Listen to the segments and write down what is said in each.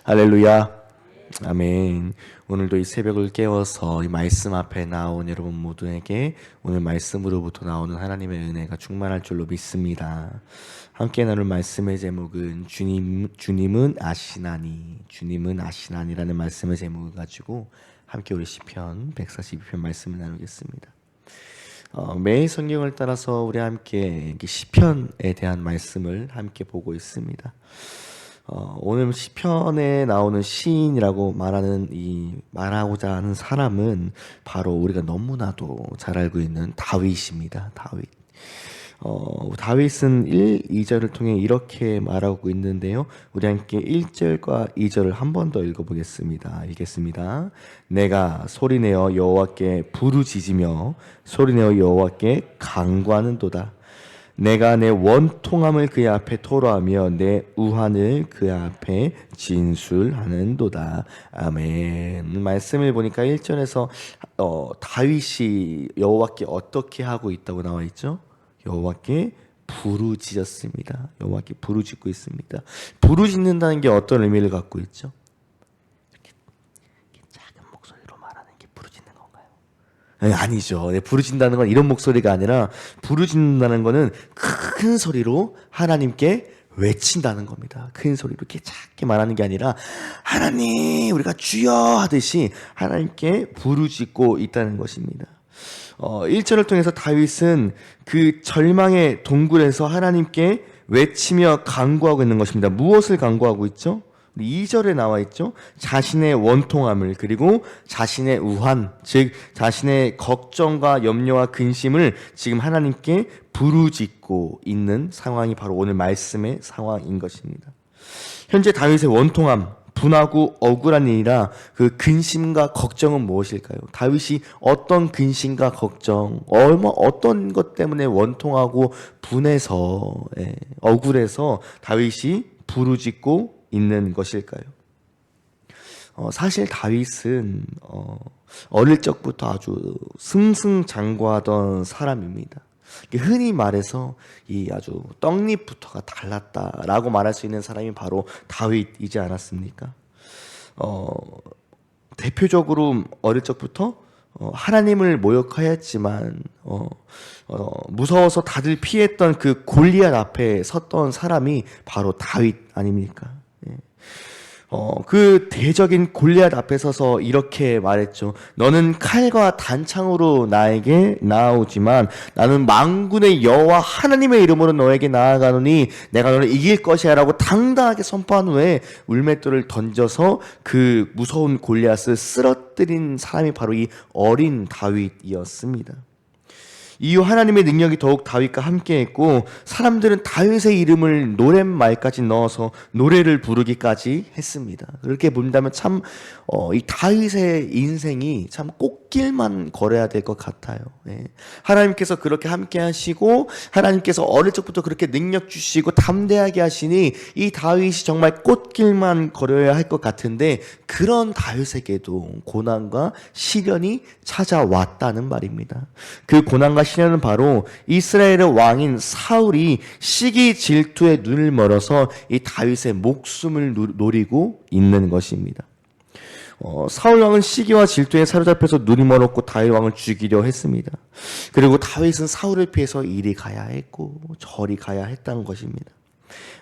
할렐루야. 아멘. 오늘도 이 새벽을 깨워서 이 말씀 앞에 나온 여러분 모두에게 오늘 말씀으로부터 나오는 하나님의 은혜가 충만할 줄로 믿습니다. 함께 나눌 말씀의 제목은 주님은 아시나니라는 말씀의 제목을 가지고 함께 우리 시편 142편 말씀을 나누겠습니다. 매일 성경을 따라서 우리 함께 시편에 대한 말씀을 함께 보고 있습니다. 오늘 시편에 나오는 시인이라고 말하고자 하는 사람은 바로 우리가 너무나도 잘 알고 있는 다윗입니다. 다윗은 1, 2절을 통해 이렇게 말하고 있는데요. 우리 함께 1절과 2절을 한 번 더 읽어보겠습니다. 읽겠습니다. 내가 소리내어 여호와께 부르짖으며 소리내어 여호와께 간구하는도다. 내가 내 원통함을 그의 앞에 토로하며 내 우환을 그의 앞에 진술하는도다. 아멘. 말씀을 보니까 1절에서 다윗이 여호와께 어떻게 하고 있다고 나와 있죠? 여호와께 부르짖었습니다. 여호와께 부르짖고 있습니다. 부르짖는다는 게 어떤 의미를 갖고 있죠? 이렇게 작은 목소리로 말하는 게 부르짖는 건가요? 아니죠. 부르짖는다는 건 이런 목소리가 아니라 부르짖는다는 거는 큰 소리로 하나님께 외친다는 겁니다. 큰 소리로 이렇게 작게 말하는 게 아니라 하나님 우리가 주여 하듯이 하나님께 부르짖고 있다는 것입니다. 1절을 통해서 다윗은 그 절망의 동굴에서 하나님께 외치며 간구하고 있는 것입니다. 무엇을 간구하고 있죠? 2절에 나와 있죠. 자신의 원통함을, 그리고 자신의 우환, 즉 자신의 걱정과 염려와 근심을 지금 하나님께 부르짖고 있는 상황이 바로 오늘 말씀의 상황인 것입니다. 현재 다윗의 원통함, 분하고 억울한 일이라 그 근심과 걱정은 무엇일까요? 다윗이 어떤 근심과 걱정, 어떤 것 때문에 원통하고 분해서 억울해서 다윗이 부르짖고 있는 것일까요? 사실 다윗은 어릴 적부터 아주 승승장구하던 사람입니다. 흔히 말해서 이 아주 떡잎부터가 달랐다라고 말할 수 있는 사람이 바로 다윗이지 않았습니까? 대표적으로 어릴 적부터 하나님을 모욕하였지만 무서워서 다들 피했던 그 골리앗 앞에 섰던 사람이 바로 다윗 아닙니까? 그 대적인 골리앗 앞에 서서 이렇게 말했죠. 너는 칼과 단창으로 나에게 나아오지만 나는 만군의 여호와 하나님의 이름으로 너에게 나아가노니 내가 너를 이길 것이야 라고 당당하게 선포한 후에 울맷돌을 던져서 그 무서운 골리앗을 쓰러뜨린 사람이 바로 이 어린 다윗이었습니다. 이후 하나님의 능력이 더욱 다윗과 함께했고 사람들은 다윗의 이름을 노랫말까지 넣어서 노래를 부르기까지 했습니다. 그렇게 본다면 참 이 다윗의 인생이 참 꽃길만 걸어야 될 것 같아요. 하나님께서 그렇게 함께하시고 하나님께서 어릴 적부터 그렇게 능력 주시고 담대하게 하시니 이 다윗이 정말 꽃길만 걸어야 할 것 같은데 그런 다윗에게도 고난과 시련이 찾아왔다는 말입니다. 그 고난과 시련은 바로 이스라엘의 왕인 사울이 시기 질투에 눈을 멀어서 이 다윗의 목숨을 노리고 있는 것입니다. 사울 왕은 시기와 질투에 사로잡혀서 눈이 멀었고 다윗 왕을 죽이려 했습니다. 그리고 다윗은 사울을 피해서 이리 가야 했고 저리 가야 했다는 것입니다.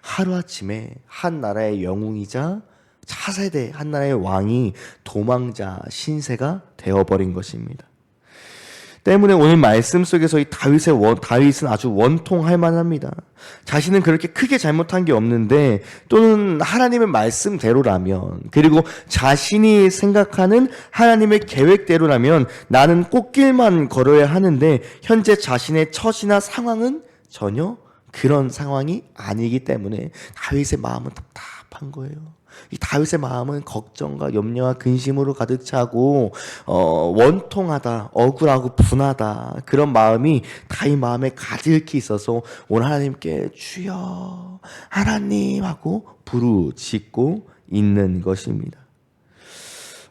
하루아침에 한 나라의 영웅이자 차세대 한 나라의 왕이 도망자 신세가 되어버린 것입니다. 때문에 오늘 말씀 속에서 이 다윗은 아주 원통할 만합니다. 자신은 그렇게 크게 잘못한 게 없는데 또는 하나님의 말씀대로라면 그리고 자신이 생각하는 하나님의 계획대로라면 나는 꽃길만 걸어야 하는데 현재 자신의 처지나 상황은 전혀 그런 상황이 아니기 때문에 다윗의 마음은 답답한 거예요. 이 다윗의 마음은 걱정과 염려와 근심으로 가득 차고 원통하다, 억울하고 분하다 그런 마음이 다윗 마음에 가득히 있어서 오늘 하나님께 주여 하나님 하고 부르짖고 있는 것입니다.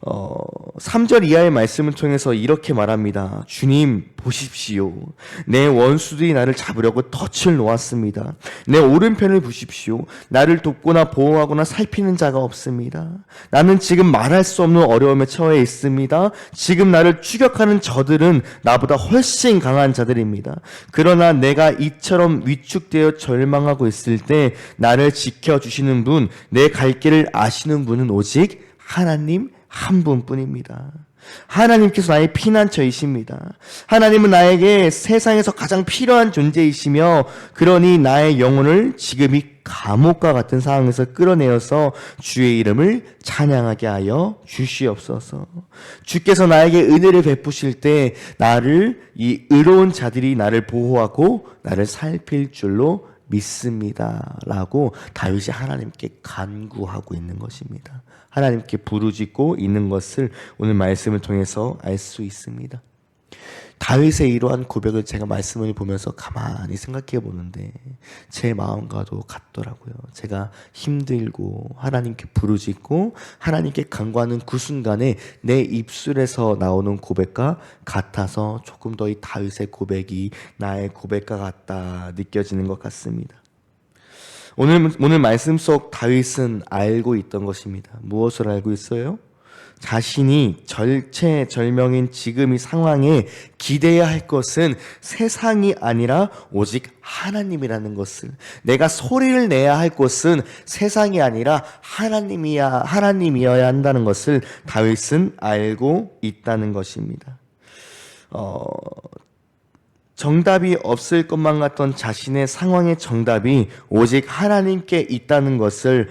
3절 이하의 말씀을 통해서 이렇게 말합니다. 주님 보십시오. 내 원수들이 나를 잡으려고 덫을 놓았습니다. 내 오른편을 보십시오. 나를 돕거나 보호하거나 살피는 자가 없습니다. 나는 지금 말할 수 없는 어려움에 처해 있습니다. 지금 나를 추격하는 저들은 나보다 훨씬 강한 자들입니다. 그러나 내가 이처럼 위축되어 절망하고 있을 때 나를 지켜주시는 분, 내 갈 길을 아시는 분은 오직 하나님 한 분뿐입니다. 하나님께서 나의 피난처이십니다. 하나님은 나에게 세상에서 가장 필요한 존재이시며, 그러니 나의 영혼을 지금 이 감옥과 같은 상황에서 끌어내어서 주의 이름을 찬양하게 하여 주시옵소서. 주께서 나에게 은혜를 베푸실 때 나를, 이 의로운 자들이 나를 보호하고 나를 살필 줄로 믿습니다 라고 다윗이 하나님께 간구하고 있는 것입니다. 하나님께 부르짖고 있는 것을 오늘 말씀을 통해서 알 수 있습니다. 다윗의 이러한 고백을 제가 말씀을 보면서 가만히 생각해 보는데 제 마음과도 같더라고요. 제가 힘들고 하나님께 부르짖고 하나님께 간구하는 그 순간에 내 입술에서 나오는 고백과 같아서 조금 더 이 다윗의 고백이 나의 고백과 같다 느껴지는 것 같습니다. 오늘 말씀 속 다윗은 알고 있던 것입니다. 무엇을 알고 있어요? 자신이 절체절명인 지금 이 상황에 기대해야 할 것은 세상이 아니라 오직 하나님이라는 것을, 내가 소리를 내야 할 것은 세상이 아니라 하나님이어야 한다는 것을 다윗은 알고 있다는 것입니다. 정답이 없을 것만 같던 자신의 상황의 정답이 오직 하나님께 있다는 것을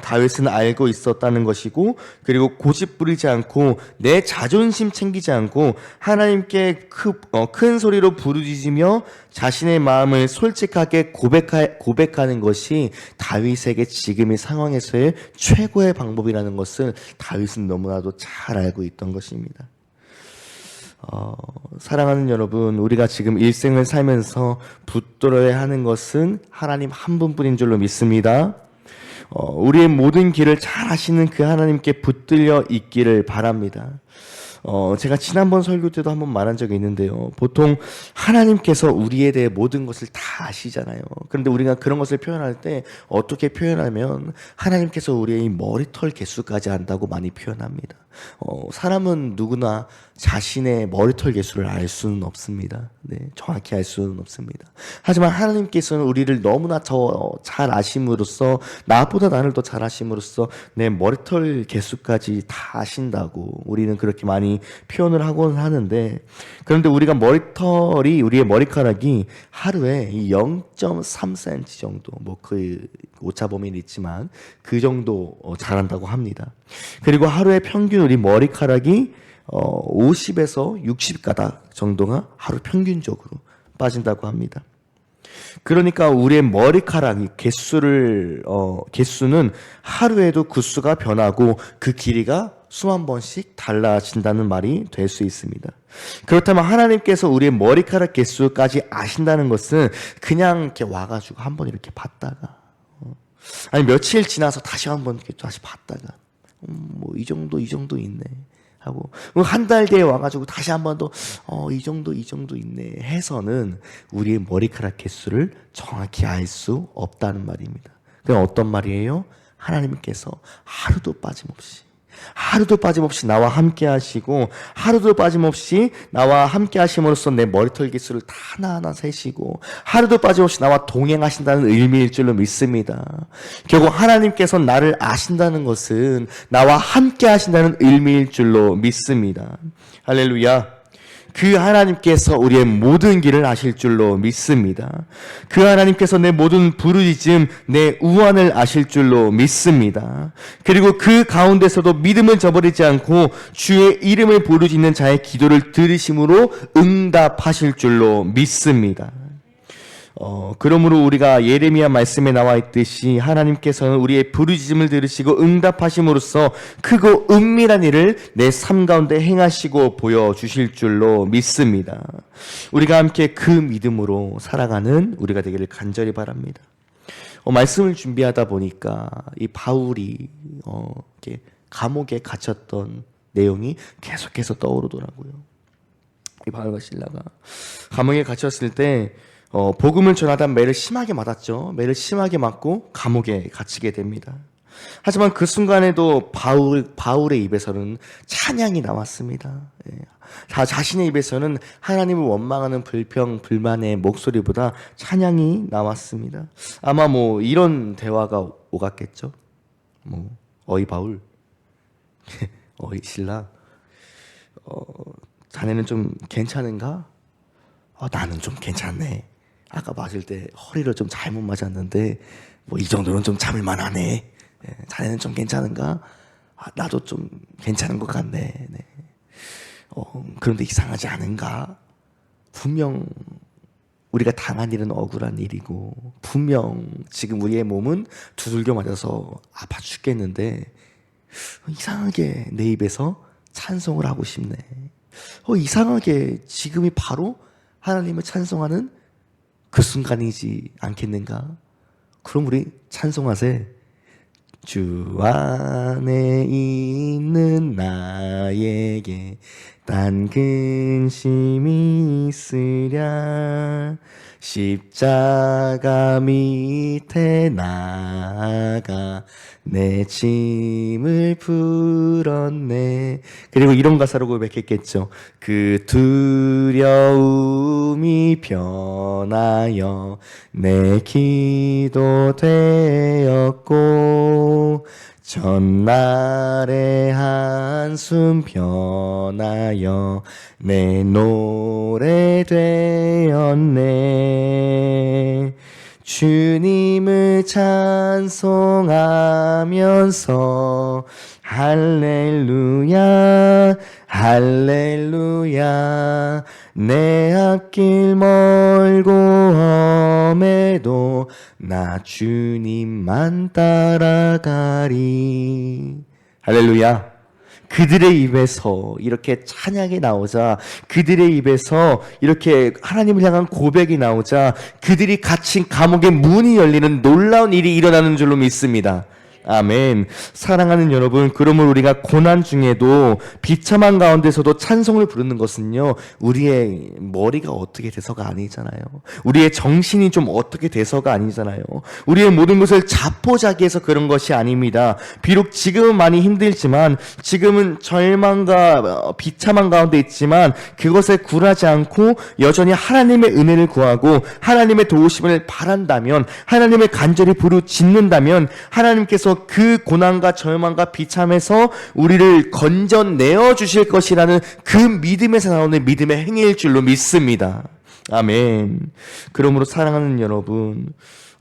다윗은 알고 있었다는 것이고, 그리고 고집부리지 않고 내 자존심 챙기지 않고 하나님께 큰 소리로 부르짖으며 자신의 마음을 솔직하게 고백하는 것이 다윗에게 지금의 상황에서의 최고의 방법이라는 것을 다윗은 너무나도 잘 알고 있던 것입니다. 사랑하는 여러분, 우리가 지금 일생을 살면서 붙들어야 하는 것은 하나님 한 분뿐인 줄로 믿습니다. 우리의 모든 길을 잘 아시는 그 하나님께 붙들려 있기를 바랍니다. 제가 지난번 설교 때도 한번 말한 적이 있는데요. 보통 하나님께서 우리에 대해 모든 것을 다 아시잖아요. 그런데 우리가 그런 것을 표현할 때 어떻게 표현하면 하나님께서 우리의 머리털 개수까지 안다고 많이 표현합니다. 사람은 누구나 자신의 머리털 개수를 알 수는 없습니다. 네, 정확히 알 수는 없습니다. 하지만 하나님께서는 우리를 너무나 잘 아심으로써, 나보다 나를 더 잘 아심으로써 내 머리털 개수까지 다 아신다고 우리는 그렇게 많이 표현을 하곤 하는데, 그런데 우리의 머리카락이 하루에 0.3cm 정도, 그 오차 범위는 있지만 그 정도 자란다고 합니다. 그리고 하루에 평균 우리 머리카락이 50에서 60가닥 정도가 하루 평균적으로 빠진다고 합니다. 그러니까 우리의 머리카락이 개수는 하루에도 그 수가 변하고 그 길이가 수만 번씩 달라진다는 말이 될 수 있습니다. 그렇다면 하나님께서 우리의 머리카락 개수까지 아신다는 것은 그냥 이렇게 와가지고 한번 이렇게 봤다가, 아니 며칠 지나서 다시 한번 이렇게 다시 봤다가, 이 정도 있네 하고, 한 달 뒤에 와가지고 다시 한 번 더 이 정도 있네 해서는 우리의 머리카락 개수를 정확히 알 수 없다는 말입니다. 그럼 어떤 말이에요? 하나님께서 하루도 빠짐없이 나와 함께 하시고, 하루도 빠짐없이 나와 함께 하심으로써 내 머리털 개수를 다 하나하나 세시고, 하루도 빠짐없이 나와 동행하신다는 의미일 줄로 믿습니다. 결국 하나님께서 나를 아신다는 것은 나와 함께 하신다는 의미일 줄로 믿습니다. 할렐루야. 그 하나님께서 우리의 모든 길을 아실 줄로 믿습니다. 그 하나님께서 내 모든 부르짖음, 내 우환을 아실 줄로 믿습니다. 그리고 그 가운데서도 믿음을 저버리지 않고 주의 이름을 부르짖는 자의 기도를 들으심으로 응답하실 줄로 믿습니다. 그러므로 우리가 예레미야 말씀에 나와 있듯이 하나님께서는 우리의 부르짖음을 들으시고 응답하심으로써 크고 은밀한 일을 내 삶 가운데 행하시고 보여주실 줄로 믿습니다. 우리가 함께 그 믿음으로 살아가는 우리가 되기를 간절히 바랍니다. 말씀을 준비하다 보니까 이 바울이 이렇게 감옥에 갇혔던 내용이 계속해서 떠오르더라고요. 이 바울과 실라가 감옥에 갇혔을 때 복음을 전하다 매를 심하게 맞았죠. 매를 심하게 맞고 감옥에 갇히게 됩니다. 하지만 그 순간에도 바울의 입에서는 찬양이 나왔습니다. 자신의 입에서는 하나님을 원망하는 불평, 불만의 목소리보다 찬양이 나왔습니다. 아마 이런 대화가 오갔겠죠. 어이 바울, 어이 신라, 자네는 좀 괜찮은가? 나는 좀 괜찮네. 아까 맞을 때 허리를 좀 잘못 맞았는데 이 정도는 좀 참을 만하네. 자네는 좀 괜찮은가? 나도 좀 괜찮은 것 같네. 네. 그런데 이상하지 않은가? 분명 우리가 당한 일은 억울한 일이고 분명 지금 우리의 몸은 두들겨 맞아서 아파 죽겠는데 이상하게 내 입에서 찬송을 하고 싶네. 이상하게 지금이 바로 하나님을 찬송하는 그 순간이지 않겠는가? 그럼 우리 찬송하세. 주 안에 있는 나에게 딴 근심이 있으랴. 십자가 밑에 나아가 내 짐을 풀었네. 그리고 이런 가사로 고백했겠죠. 그 두려움이 변하여 내 기도 되었고 전날의 한숨 변하여 내 노래 되었네. 주님을 찬송하면서 할렐루야 할렐루야. 내 앞길 멀고 험해도 나 주님만 따라가리. 할렐루야. 그들의 입에서 이렇게 찬양이 나오자, 그들의 입에서 이렇게 하나님을 향한 고백이 나오자 그들이 갇힌 감옥의 문이 열리는 놀라운 일이 일어나는 줄로 믿습니다. 아멘. 사랑하는 여러분, 그러므로 우리가 고난 중에도 비참한 가운데서도 찬송을 부르는 것은요, 우리의 머리가 어떻게 돼서가 아니잖아요. 우리의 정신이 좀 어떻게 돼서가 아니잖아요. 우리의 모든 것을 자포자기해서 그런 것이 아닙니다. 비록 지금은 많이 힘들지만, 지금은 절망과 비참한 가운데 있지만 그것에 굴하지 않고 여전히 하나님의 은혜를 구하고 하나님의 도우심을 바란다면, 하나님을 간절히 부르짖는다면 하나님께서 그 고난과 절망과 비참에서 우리를 건져내어 주실 것이라는 그 믿음에서 나오는 믿음의 행위일 줄로 믿습니다. 아멘. 그러므로 사랑하는 여러분,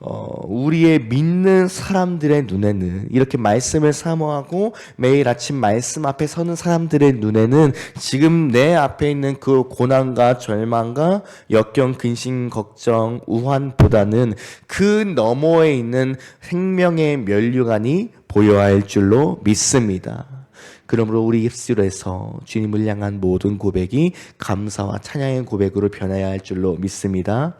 우리의 믿는 사람들의 눈에는, 이렇게 말씀을 사모하고 매일 아침 말씀 앞에 서는 사람들의 눈에는 지금 내 앞에 있는 그 고난과 절망과 역경, 근심, 걱정, 우환보다는 그 너머에 있는 생명의 면류관이 보여야 할 줄로 믿습니다. 그러므로 우리 입술에서 주님을 향한 모든 고백이 감사와 찬양의 고백으로 변해야 할 줄로 믿습니다.